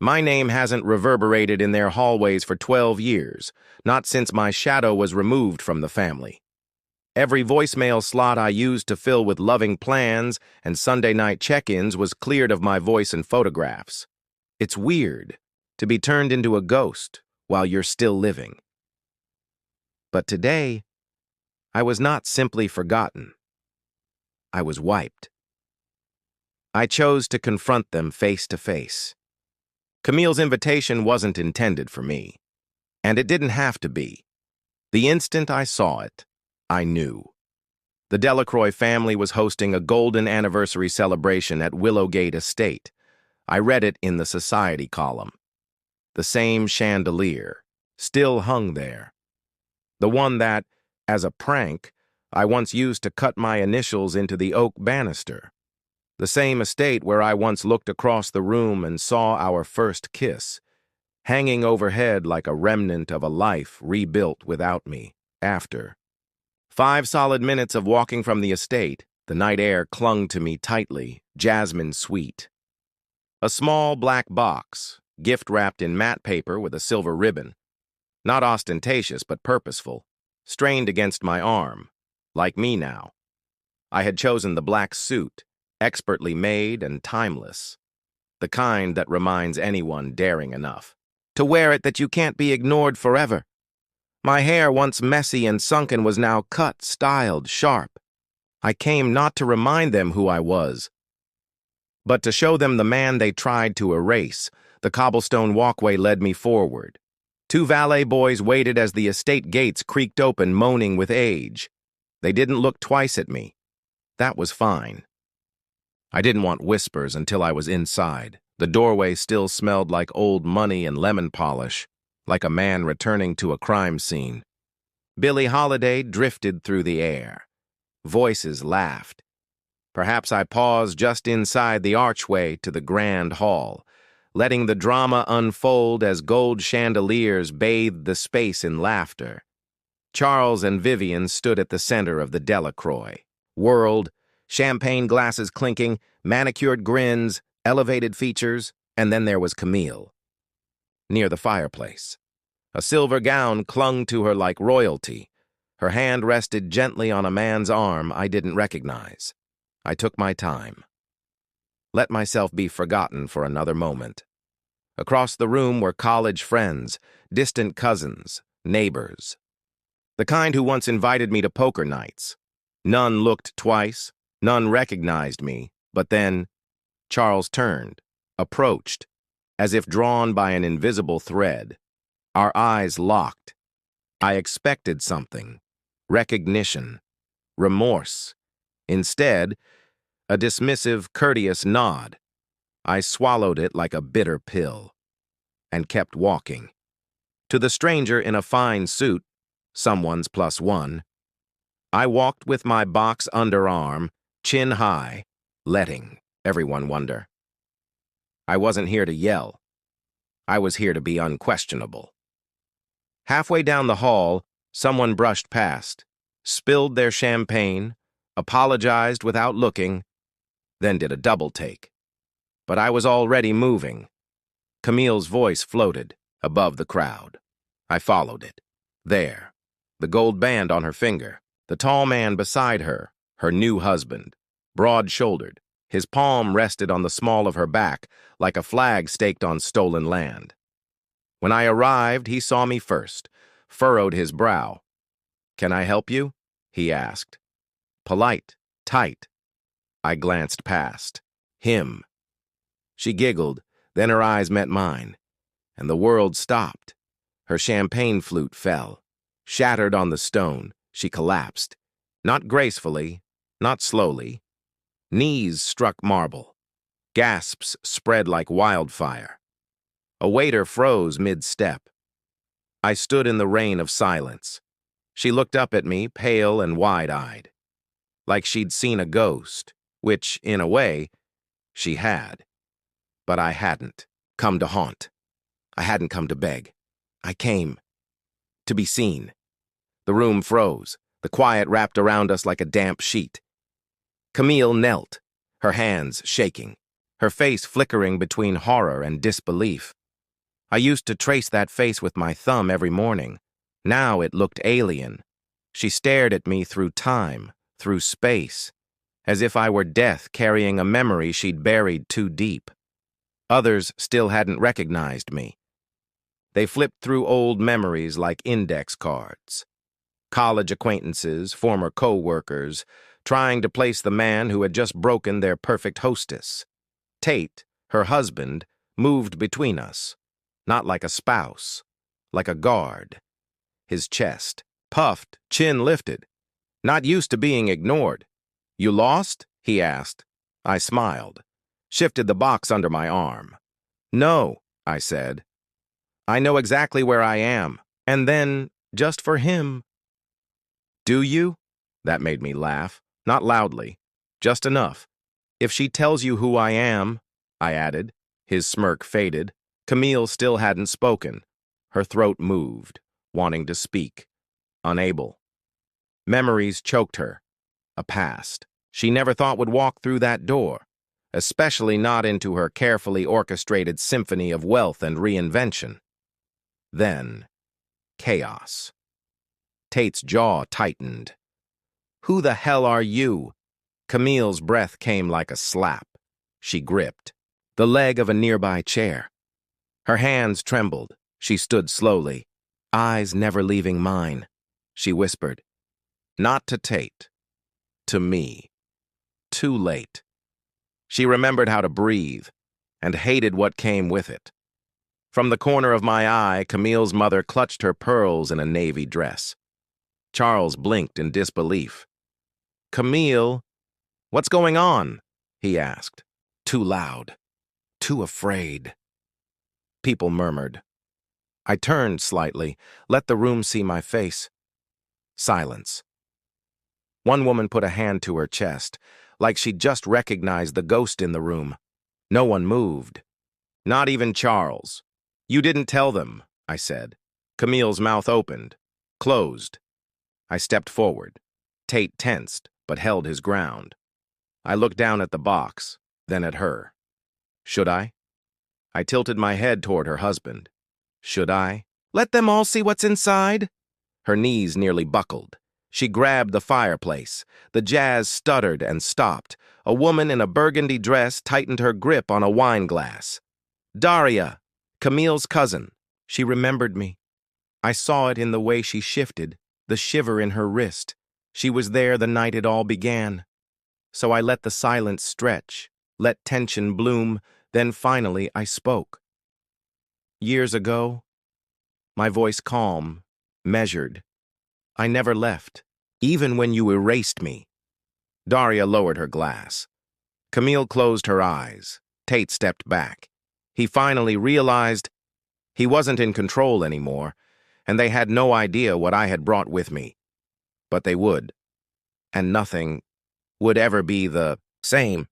My name hasn't reverberated in their hallways for 12 years, not since my shadow was removed from the family. Every voicemail slot I used to fill with loving plans and Sunday night check-ins was cleared of my voice and photographs. It's weird to be turned into a ghost while you're still living. But today, I was not simply forgotten. I was wiped. I chose to confront them face to face. Camille's invitation wasn't intended for me, and it didn't have to be. The instant I saw it, I knew. The Delacroix family was hosting a golden anniversary celebration at Willowgate Estate. I read it in the society column. The same chandelier, still hung there. The one that, as a prank, I once used to cut my initials into the oak banister. The same estate where I once looked across the room and saw our first kiss, hanging overhead like a remnant of a life rebuilt without me, after. 5 solid minutes of walking from the estate, the night air clung to me tightly, jasmine sweet. A small black box, gift-wrapped in matte paper with a silver ribbon. Not ostentatious, but purposeful, strained against my arm, like me now. I had chosen the black suit, expertly made and timeless. The kind that reminds anyone daring enough to wear it that you can't be ignored forever. My hair, once messy and sunken, was now cut, styled, sharp. I came not to remind them who I was, but to show them the man they tried to erase. The cobblestone walkway led me forward. 2 valet boys waited as the estate gates creaked open, moaning with age. They didn't look twice at me. That was fine. I didn't want whispers until I was inside. The doorway still smelled like old money and lemon polish, like a man returning to a crime scene. Billie Holiday drifted through the air. Voices laughed. Perhaps I paused just inside the archway to the grand hall, letting the drama unfold as gold chandeliers bathed the space in laughter. Charles and Vivian stood at the center of the Delacroix. Whirled, champagne glasses clinking, manicured grins, elevated features, and then there was Camille. Near the fireplace. A silver gown clung to her like royalty. Her hand rested gently on a man's arm I didn't recognize. I took my time. Let myself be forgotten for another moment. Across the room were college friends, distant cousins, neighbors. The kind who once invited me to poker nights. None looked twice, none recognized me, but then Charles turned, approached, as if drawn by an invisible thread. Our eyes locked. I expected something, recognition, remorse. Instead, a dismissive, courteous nod. I swallowed it like a bitter pill, and kept walking. To the stranger in a fine suit, someone's +1, I walked with my box underarm, chin high, letting everyone wonder. I wasn't here to yell. I was here to be unquestionable. Halfway down the hall, someone brushed past, spilled their champagne, apologized without looking, then did a double take. But I was already moving. Camille's voice floated above the crowd. I followed it. There, the gold band on her finger, the tall man beside her, her new husband, broad-shouldered. His palm rested on the small of her back like a flag staked on stolen land. When I arrived, he saw me first, furrowed his brow. "Can I help you?" he asked. Polite, tight. I glanced past. Him. She giggled, then her eyes met mine, and the world stopped. Her champagne flute fell. Shattered on the stone, she collapsed. Not gracefully, not slowly. Knees struck marble. Gasps spread like wildfire. A waiter froze mid-step. I stood in the rain of silence. She looked up at me, pale and wide-eyed, like she'd seen a ghost, which, in a way, she had. But I hadn't come to haunt. I hadn't come to beg. I came to be seen. The room froze. The quiet wrapped around us like a damp sheet. Camille knelt, her hands shaking, her face flickering between horror and disbelief. I used to trace that face with my thumb every morning. Now it looked alien. She stared at me through time, through space, as if I were death carrying a memory she'd buried too deep. Others still hadn't recognized me. They flipped through old memories like index cards. College acquaintances, former co-workers, trying to place the man who had just broken their perfect hostess. Tate, her husband, moved between us, not like a spouse, like a guard. His chest, puffed, chin lifted, not used to being ignored. "You lost?" he asked. I smiled, shifted the box under my arm. "No," I said. "I know exactly where I am, and then, just for him." "Do you?" That made me laugh, not loudly, just enough. "If she tells you who I am," I added. His smirk faded. Camille still hadn't spoken. Her throat moved, wanting to speak, unable. Memories choked her. A past she never thought would walk through that door, especially not into her carefully orchestrated symphony of wealth and reinvention. Then, chaos. Tate's jaw tightened. "Who the hell are you?" Camille's breath came like a slap. She gripped the leg of a nearby chair. Her hands trembled. She stood slowly, eyes never leaving mine. She whispered, "Not to Tate. To me. Too late." She remembered how to breathe, and hated what came with it. From the corner of my eye, Camille's mother clutched her pearls in a navy dress. Charles blinked in disbelief. "Camille, what's going on?" he asked. Too loud. Too afraid. People murmured. I turned slightly, let the room see my face. Silence. One woman put a hand to her chest, like she'd just recognized the ghost in the room. No one moved. Not even Charles. "You didn't tell them," I said. Camille's mouth opened, closed. I stepped forward. Tate tensed, but held his ground. I looked down at the box, then at her. Should I? I tilted my head toward her husband. Should I? "Let them all see what's inside." Her knees nearly buckled. She grabbed the fireplace. The jazz stuttered and stopped. A woman in a burgundy dress tightened her grip on a wine glass. "Daria, Camille's cousin." She remembered me. I saw it in the way she shifted, the shiver in her wrist. She was there the night it all began. So I let the silence stretch, let tension bloom, then finally I spoke. "Years ago," my voice calm, measured, "I never left, even when you erased me." Daria lowered her glass. Camille closed her eyes. Tate stepped back. He finally realized he wasn't in control anymore, and they had no idea what I had brought with me. But they would. And nothing would ever be the same.